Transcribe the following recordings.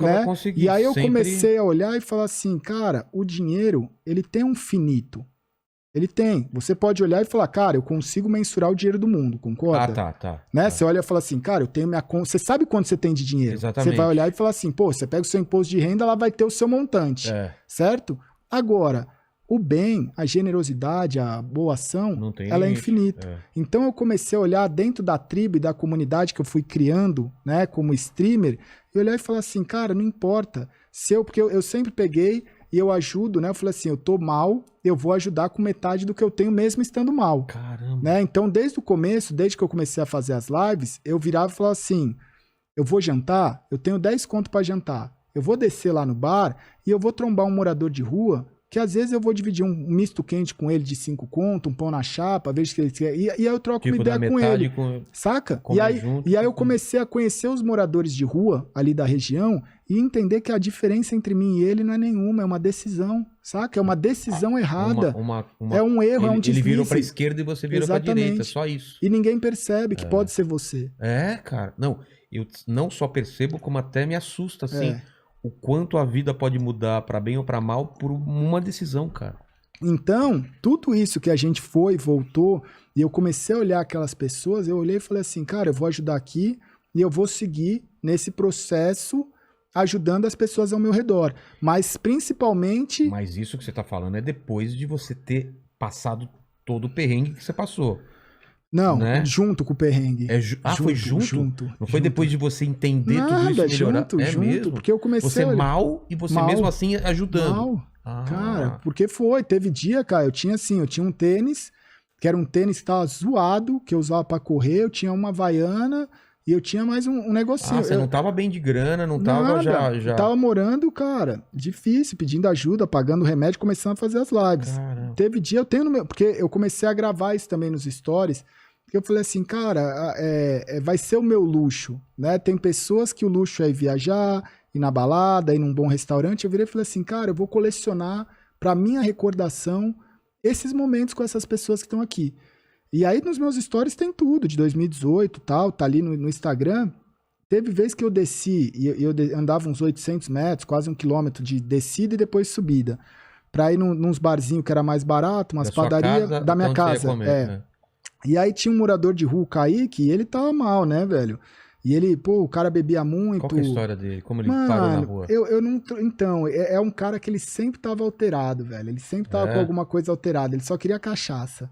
né? conseguir E aí eu sempre... comecei a olhar e falar assim, cara, o dinheiro, ele tem um finito. Ele tem. Você pode olhar e falar, cara, eu consigo mensurar o dinheiro do mundo, concorda? tá. Né? Você olha e fala assim, cara, eu tenho minha conta. Você sabe quanto você tem de dinheiro? Exatamente. Você vai olhar e falar assim, pô, você pega o seu imposto de renda, lá vai ter o seu montante. Certo? Agora, o bem, a generosidade, a boa ação, ela é infinita. Então eu comecei a olhar dentro da tribo e da comunidade que eu fui criando, né, como streamer, e olhar e falar assim, cara, não importa. Porque eu sempre peguei e eu ajudo, né? Eu falei assim, eu tô mal, eu vou ajudar com metade do que eu tenho mesmo estando mal. Caramba. Né? Então, desde o começo, desde que eu comecei a fazer as lives, eu virava e falava assim, eu vou jantar, eu tenho 10 conto para jantar. Eu vou descer lá no bar e eu vou trombar um morador de rua, que às vezes eu vou dividir um misto quente com ele de 5 conto, um pão na chapa, vejo que ele quer. E aí eu troco uma ideia com ele. Saca? E aí eu comecei a conhecer os moradores de rua ali da região e entender que a diferença entre mim e ele não é nenhuma, é uma decisão. Saca? É uma decisão errada. É um erro, é um deslize. Ele virou pra esquerda e você virou pra direita, só isso. E ninguém percebe que pode ser você. Cara. Não, eu não só percebo, como até me assusta, assim. O quanto a vida pode mudar para bem ou para mal por uma decisão, cara. Então, tudo isso que a gente foi, voltou, e eu comecei a olhar aquelas pessoas, eu olhei e falei assim, cara, eu vou ajudar aqui e eu vou seguir nesse processo ajudando as pessoas ao meu redor. Mas principalmente... Mas isso que você tá falando é depois de você ter passado todo o perrengue que você passou. Não, né? Junto com o perrengue. Foi junto? Não foi depois de você entender tudo isso e melhorar? Junto, mesmo? Porque eu comecei você mal e você mesmo assim ajudando. Cara, porque teve dia, cara, eu tinha um tênis, que era um tênis que tava zoado, que eu usava pra correr, eu tinha uma Havaiana e eu tinha mais um negocinho. Você não tava bem de grana, não tava já... Tava morando, cara, difícil, pedindo ajuda, pagando remédio, começando a fazer as lives. Caramba. Teve dia, eu tenho no meu... Porque eu comecei a gravar isso também nos stories, porque eu falei assim, cara, vai ser o meu luxo, né? Tem pessoas que o luxo é ir viajar, ir na balada, ir num bom restaurante. Eu virei e falei assim, cara, eu vou colecionar pra minha recordação esses momentos com essas pessoas que estão aqui. E aí nos meus stories tem tudo, de 2018 e tal, tá ali no Instagram. Teve vez que eu desci, e eu andava uns 800 metros, quase 1 quilômetro de descida e depois subida, pra ir nos barzinhos que era mais barato, umas padarias da minha casa. Né? E aí tinha um morador de rua, o Kaique, e ele tava mal, né, velho? E ele, o cara bebia muito. Qual que é a história dele? Como ele parou na rua? Eu não... Então, é um cara que ele sempre tava alterado, velho. Ele sempre tava com alguma coisa alterada. Ele só queria cachaça.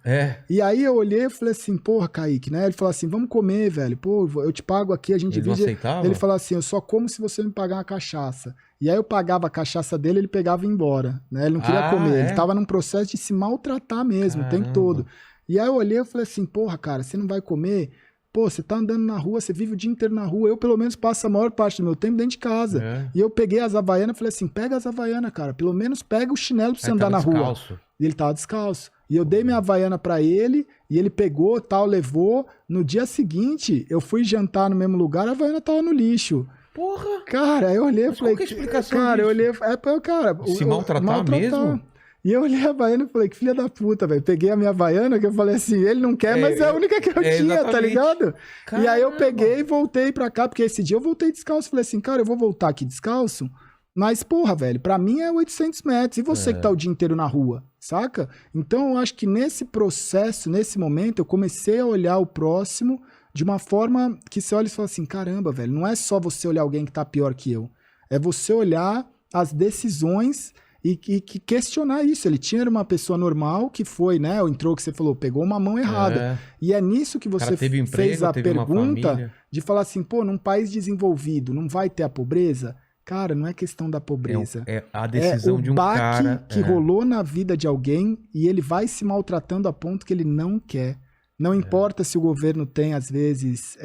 E aí eu olhei e falei assim, porra, Kaique, né? Ele falou assim, vamos comer, velho. Pô, eu te pago aqui, a gente divide. Ele falou assim, eu só como se você me pagar uma cachaça. E aí eu pagava a cachaça dele, ele pegava e ia embora, né? Ele não queria comer. Ele tava num processo de se maltratar mesmo, o tempo todo. E aí eu olhei e falei assim, porra, cara, você não vai comer... Pô, você tá andando na rua, você vive o dia inteiro na rua. Eu, pelo menos, passo a maior parte do meu tempo dentro de casa. E eu peguei as Havaianas e falei assim, pega as Havaianas, cara. Pelo menos pega o chinelo pra você andar na rua. E ele tava descalço. E eu dei minha Havaiana pra ele, e ele pegou, tal, levou. No dia seguinte, eu fui jantar no mesmo lugar, a Havaiana tava no lixo. Porra! Cara, eu olhei e falei... Qual que é a explicação cara, disso? eu olhei... cara... Se maltratar mesmo? E eu olhei a Havaiana e falei, que filha da puta, velho. Peguei a minha Havaiana, que eu falei assim, ele não quer, mas é a única que eu tinha, exatamente. Tá ligado? Caramba. E aí eu peguei e voltei pra cá, porque esse dia eu voltei descalço. Falei assim, cara, eu vou voltar aqui descalço, mas, porra, velho, pra mim é 800 metros. E você que tá o dia inteiro na rua, saca? Então eu acho que nesse processo, nesse momento, eu comecei a olhar o próximo de uma forma que você olha e fala assim, caramba, velho, não é só você olhar alguém que tá pior que eu. É você olhar as decisões... E questionar isso. Ele era uma pessoa normal que foi, né? Entrou que você falou, pegou uma mão errada. E é nisso que você fez a pergunta de falar assim, pô, num país desenvolvido não vai ter a pobreza? Cara, não é questão da pobreza. É a decisão de um cara que rolou na vida de alguém e ele vai se maltratando a ponto que ele não quer. Não importa se o governo tem, às vezes,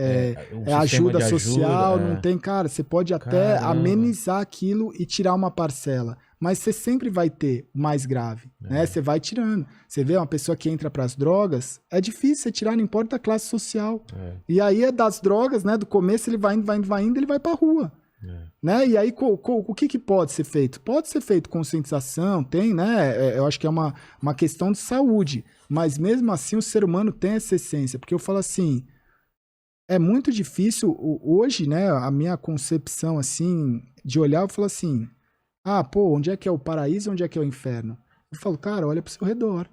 ajuda social, não tem. Cara, você pode até amenizar aquilo e tirar uma parcela. Mas você sempre vai ter o mais grave, né? Você vai tirando. Você vê uma pessoa que entra para as drogas, é difícil você tirar, não importa a classe social. E aí é das drogas, né? Do começo ele vai indo, ele vai para a rua. Né? E aí o que pode ser feito? Pode ser feito conscientização, tem, né? Eu acho que é uma questão de saúde. Mas mesmo assim o ser humano tem essa essência. Porque eu falo assim, é muito difícil, hoje, né, a minha concepção, assim, de olhar, eu falo assim, onde é que é o paraíso e onde é que é o inferno? Eu falo, cara, olha pro seu redor.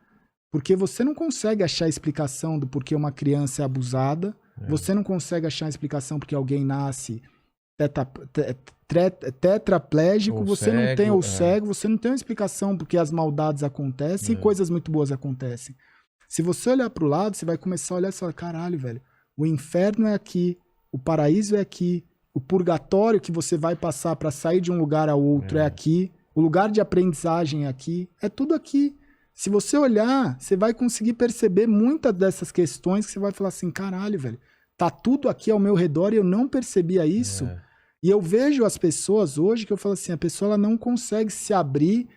Porque você não consegue achar explicação do porquê uma criança é abusada, você não consegue achar explicação porque alguém nasce tetraplégico, você cego, não tem, ou cego, você não tem uma explicação porque as maldades acontecem e coisas muito boas acontecem. Se você olhar pro lado, você vai começar a olhar e falar, caralho, velho, o inferno é aqui, o paraíso é aqui, o purgatório que você vai passar para sair de um lugar ao outro é aqui, o lugar de aprendizagem é aqui, é tudo aqui. Se você olhar, você vai conseguir perceber muitas dessas questões que você vai falar assim, caralho, velho, tá tudo aqui ao meu redor e eu não percebia isso. E eu vejo as pessoas hoje que eu falo assim, a pessoa ela não consegue se abrir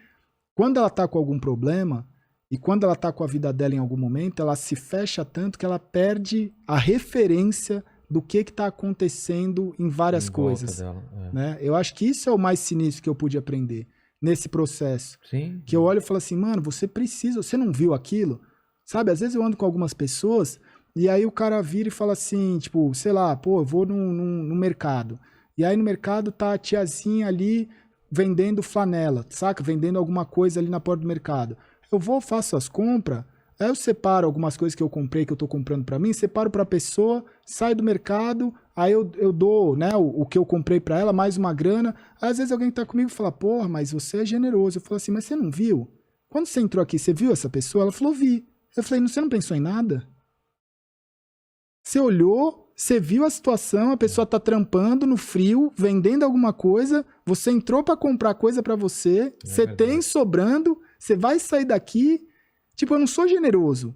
quando ela tá com algum problema e quando ela tá com a vida dela em algum momento, ela se fecha tanto que ela perde a referência do que tá acontecendo em várias coisas. Né? Eu acho que isso é o mais sinistro que eu pude aprender nesse processo. Sim. Que eu olho e falo assim, mano, você não viu aquilo? Sabe, às vezes eu ando com algumas pessoas e aí o cara vira e fala assim, tipo, sei lá, eu vou no mercado. E aí no mercado tá a tiazinha ali vendendo flanela, saca? Vendendo alguma coisa ali na porta do mercado. Eu vou, faço as compras, aí eu separo algumas coisas que eu comprei, que eu tô comprando pra mim, separo pra pessoa, saio do mercado, aí eu dou, né, o que eu comprei pra ela, mais uma grana. Aí, às vezes alguém tá comigo e fala, porra, mas você é generoso. Eu falo assim, mas você não viu? Quando você entrou aqui, você viu essa pessoa? Ela falou, vi. Eu falei, você não pensou em nada? Você olhou, você viu a situação, a pessoa tá trampando no frio, vendendo alguma coisa, você entrou pra comprar coisa pra você, você tem sobrando, você vai sair daqui. Tipo, eu não sou generoso.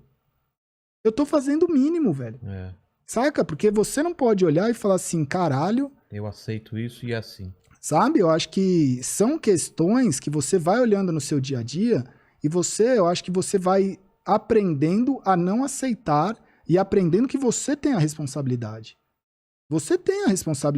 Eu tô fazendo o mínimo, velho. Saca? Porque você não pode olhar e falar assim, caralho... Eu aceito isso e é assim. Sabe? Eu acho que são questões que você vai olhando no seu dia a dia e eu acho que você vai aprendendo a não aceitar e aprendendo que você tem a responsabilidade. Você tem a responsabilidade.